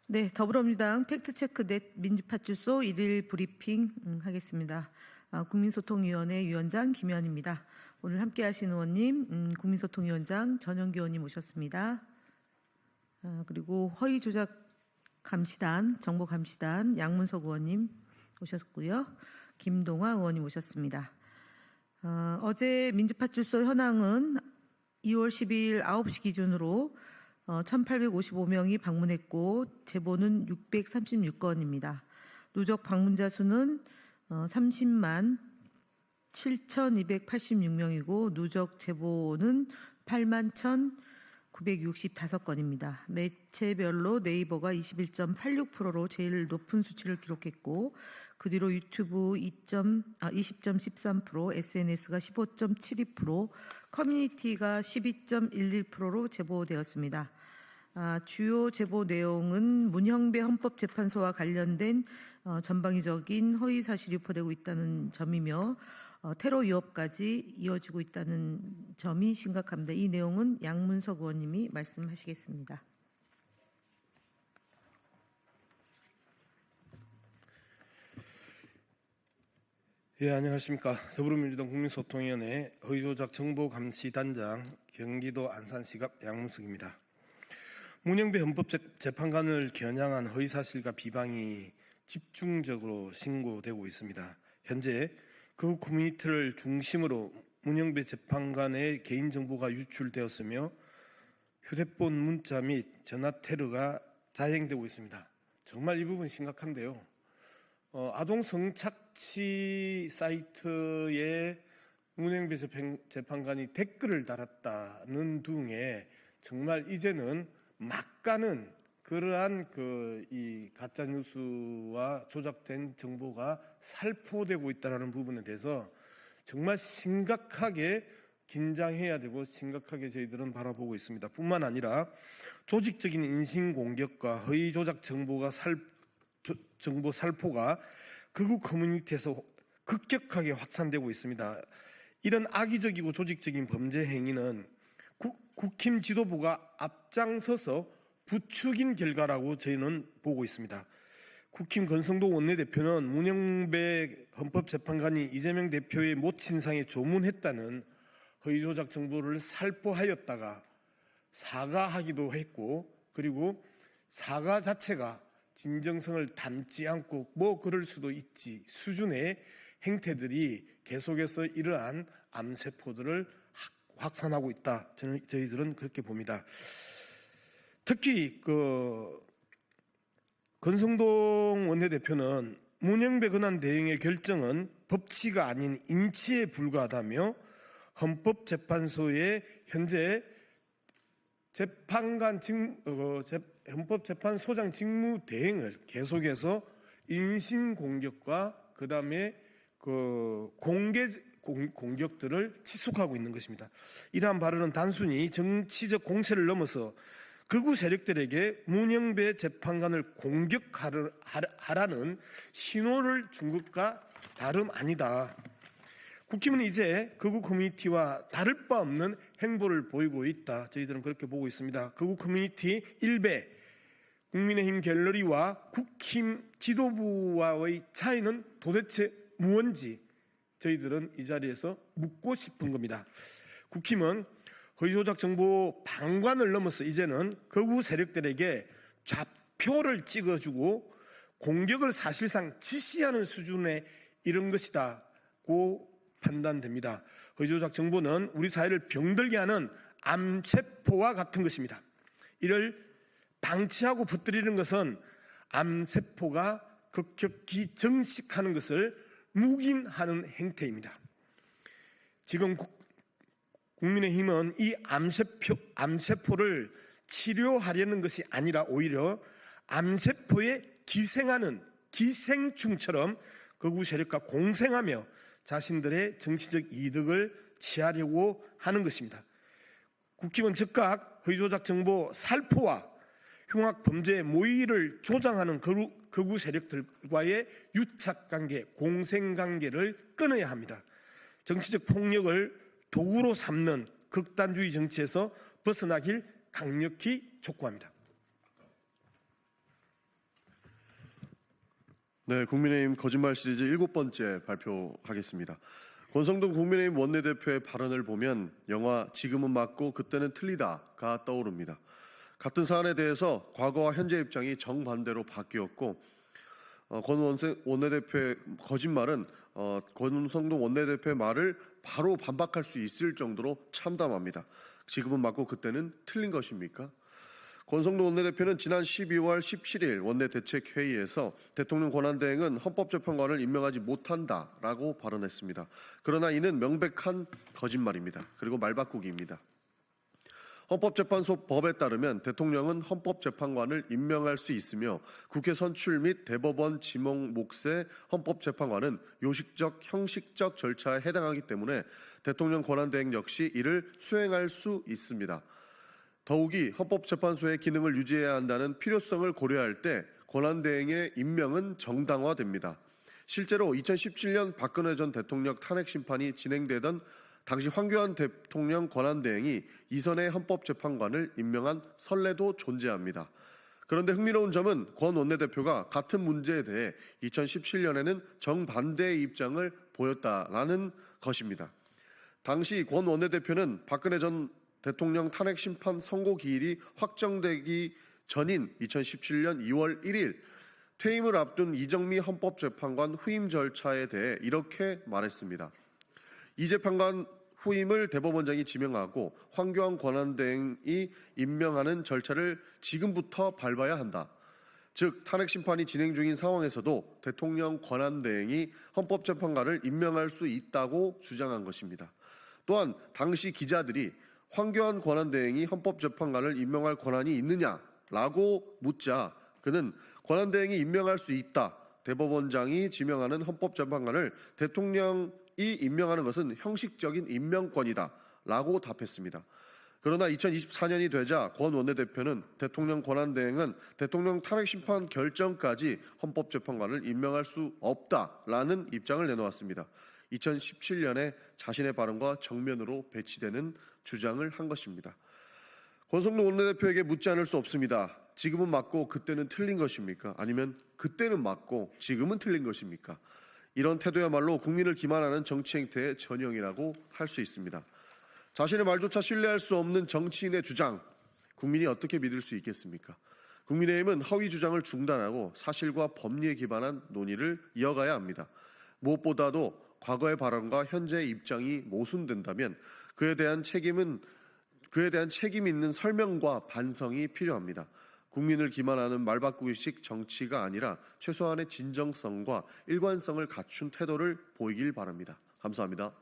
네, 더불어민주당 팩트체크 넷 민주파출소 1일 브리핑 하겠습니다. 국민소통위원회 위원장 김현입니다. 오늘 함께하신 의원님, 국민소통위원장 전영기 의원님 모셨습니다. 그리고 허위조작 감시단, 정보감시단 양문석 의원님 오셨고요. 김동화 의원님 오셨습니다. 어제 민주파출소 현황은 2월 10일 9시 기준으로 1,855명이 방문했고 제보는 636건입니다. 누적 방문자 수는 30만 7,286명이고 누적 제보는 8만 1,965건입니다. 매체별로 네이버가 21.86%로 제일 높은 수치를 기록했고 그 뒤로 유튜브 20.13%, SNS가 15.72%, 커뮤니티가 12.11%로 제보되었습니다. 주요 제보 내용은 문형배 헌법재판소와 관련된 전방위적인 허위사실이 유포되고 있다는 점이며 테러 위협까지 이어지고 있다는 점이 심각합니다. 이 내용은 양문석 의원님이 말씀하시겠습니다. 예, 안녕하십니까. 더불어민주당 국민소통위원회 허위조작 정보감시단장 경기도 안산시갑 양문석입니다. 문영배 헌법재판관을 겨냥한 허위사실과 비방이 집중적으로 신고되고 있습니다. 현재 그 커뮤니티를 중심으로 문영배 재판관의 개인정보가 유출되었으며 휴대폰 문자 및 전화 테러가 자행되고 있습니다. 정말 이 부분 심각한데요. 아동 성착취 사이트에 문영배 재판관이 댓글을 달았다는 등의 정말 이제는 막가는 그러한 이 가짜 뉴스와 조작된 정보가 살포되고 있다는 부분에 대해서 정말 심각하게 긴장해야 되고 심각하게 저희들은 바라보고 있습니다. 뿐만 아니라 조직적인 인신공격과 허위 조작 정보 살포가 극우 커뮤니티에서 급격하게 확산되고 있습니다. 이런 악의적이고 조직적인 범죄 행위는 국힘 지도부가 앞장서서 부추긴 결과라고 저희는 보고 있습니다. 국힘 권성도 원내대표는 문영배 헌법재판관이 이재명 대표의 모친상에 조문했다는 허위조작 정보를 살포하였다가 사과하기도 했고, 그리고 사과 자체가 진정성을 담지 않고 뭐 그럴 수도 있지 수준의 행태들이 계속해서 이러한 암세포들을 확산하고 있다. 저희들은 그렇게 봅니다. 특히 권성동 원내대표는 문영배 권한 대행의 결정은 법치가 아닌 인치에 불과하다며 헌법재판소의 현재 헌법재판소장 직무 대행을 계속해서 인신공격과 그 다음에 공개 공격들을 지속하고 있는 것입니다. 이러한 발언은 단순히 정치적 공세를 넘어서 극우 세력들에게 문영배 재판관을 공격하라는 신호를 준 것과 다름 아니다. 국힘은 이제 극우 커뮤니티와 다를 바 없는 행보를 보이고 있다. 저희들은 그렇게 보고 있습니다. 극우 커뮤니티 일배, 국민의힘 갤러리와 국힘 지도부와의 차이는 도대체 무엇인지 저희들은 이 자리에서 묻고 싶은 겁니다. 국힘은 허위조작 정보 방관을 넘어서 이제는 극우 세력들에게 좌표를 찍어주고 공격을 사실상 지시하는 수준에 이른 것이다고 판단됩니다. 허위조작 정보는 우리 사회를 병들게 하는 암세포와 같은 것입니다. 이를 방치하고 퍼뜨리는 것은 암세포가 급격히 증식하는 것을 묵인하는 행태입니다. 지금 국민의힘은 이 암세포를 치료하려는 것이 아니라 오히려 암세포에 기생하는 기생충처럼 극우 세력과 공생하며 자신들의 정치적 이득을 취하려고 하는 것입니다. 국힘은 즉각 허위조작 정보 살포와 흉악 범죄의 모의를 조장하는 극우 세력들과의 유착관계, 공생관계를 끊어야 합니다. 정치적 폭력을 도구로 삼는 극단주의 정치에서 벗어나길 강력히 촉구합니다. 네, 국민의힘 거짓말 시리즈 7번째 발표하겠습니다. 권성동 국민의힘 원내대표의 발언을 보면 영화 지금은 맞고 그때는 틀리다가 떠오릅니다. 같은 사안에 대해서 과거와 현재 입장이 정반대로 바뀌었고 권 원내대표의 거짓말은 권성동 원내대표의 말을 바로 반박할 수 있을 정도로 참담합니다. 지금은 맞고 그때는 틀린 것입니까? 권성동 원내대표는 지난 12월 17일 원내대책회의에서 대통령 권한대행은 헌법재판관을 임명하지 못한다라고 발언했습니다. 그러나 이는 명백한 거짓말입니다. 그리고 말바꾸기입니다. 헌법재판소 법에 따르면 대통령은 헌법재판관을 임명할 수 있으며 국회 선출 및 대법원 지명 몫의 헌법재판관은 요식적, 형식적 절차에 해당하기 때문에 대통령 권한대행 역시 이를 수행할 수 있습니다. 더욱이 헌법재판소의 기능을 유지해야 한다는 필요성을 고려할 때 권한대행의 임명은 정당화됩니다. 실제로 2017년 박근혜 전 대통령 탄핵 심판이 진행되던 당시 황교안 대통령 권한대행이 이선의 헌법재판관을 임명한 선례도 존재합니다. 그런데 흥미로운 점은 권 원내대표가 같은 문제에 대해 2017년에는 정반대의 입장을 보였다라는 것입니다. 당시 권 원내대표는 박근혜 전 대통령 탄핵 심판 선고 기일이 확정되기 전인 2017년 2월 1일 퇴임을 앞둔 이정미 헌법재판관 후임 절차에 대해 이렇게 말했습니다. 이 재판관 후임을 대법원장이 지명하고 황교안 권한대행이 임명하는 절차를 지금부터 밟아야 한다. 즉 탄핵 심판이 진행 중인 상황에서도 대통령 권한대행이 헌법재판관을 임명할 수 있다고 주장한 것입니다. 또한 당시 기자들이 황교안 권한대행이 헌법재판관을 임명할 권한이 있느냐라고 묻자 그는 권한대행이 임명할 수 있다. 대법원장이 지명하는 헌법재판관을 대통령이 임명하는 것은 형식적인 임명권이다. 라고 답했습니다. 그러나 2024년이 되자 권 원내대표는 대통령 권한대행은 대통령 탄핵 심판 결정까지 헌법재판관을 임명할 수 없다라는 입장을 내놓았습니다. 2017년에 자신의 발언과 정면으로 배치되는 주장을 한 것입니다. 권성동 원내대표에게 묻지 않을 수 없습니다. 지금은 맞고 그때는 틀린 것입니까? 아니면 그때는 맞고 지금은 틀린 것입니까? 이런 태도야말로 국민을 기만하는 정치 행태의 전형이라고 할 수 있습니다. 자신의 말조차 신뢰할 수 없는 정치인의 주장, 국민이 어떻게 믿을 수 있겠습니까? 국민의힘은 허위 주장을 중단하고 사실과 법리에 기반한 논의를 이어가야 합니다. 무엇보다도 과거의 발언과 현재의 입장이 모순된다면 그에 대한 책임 있는 설명과 반성이 필요합니다. 국민을 기만하는 말바꾸기식 정치가 아니라 최소한의 진정성과 일관성을 갖춘 태도를 보이길 바랍니다. 감사합니다.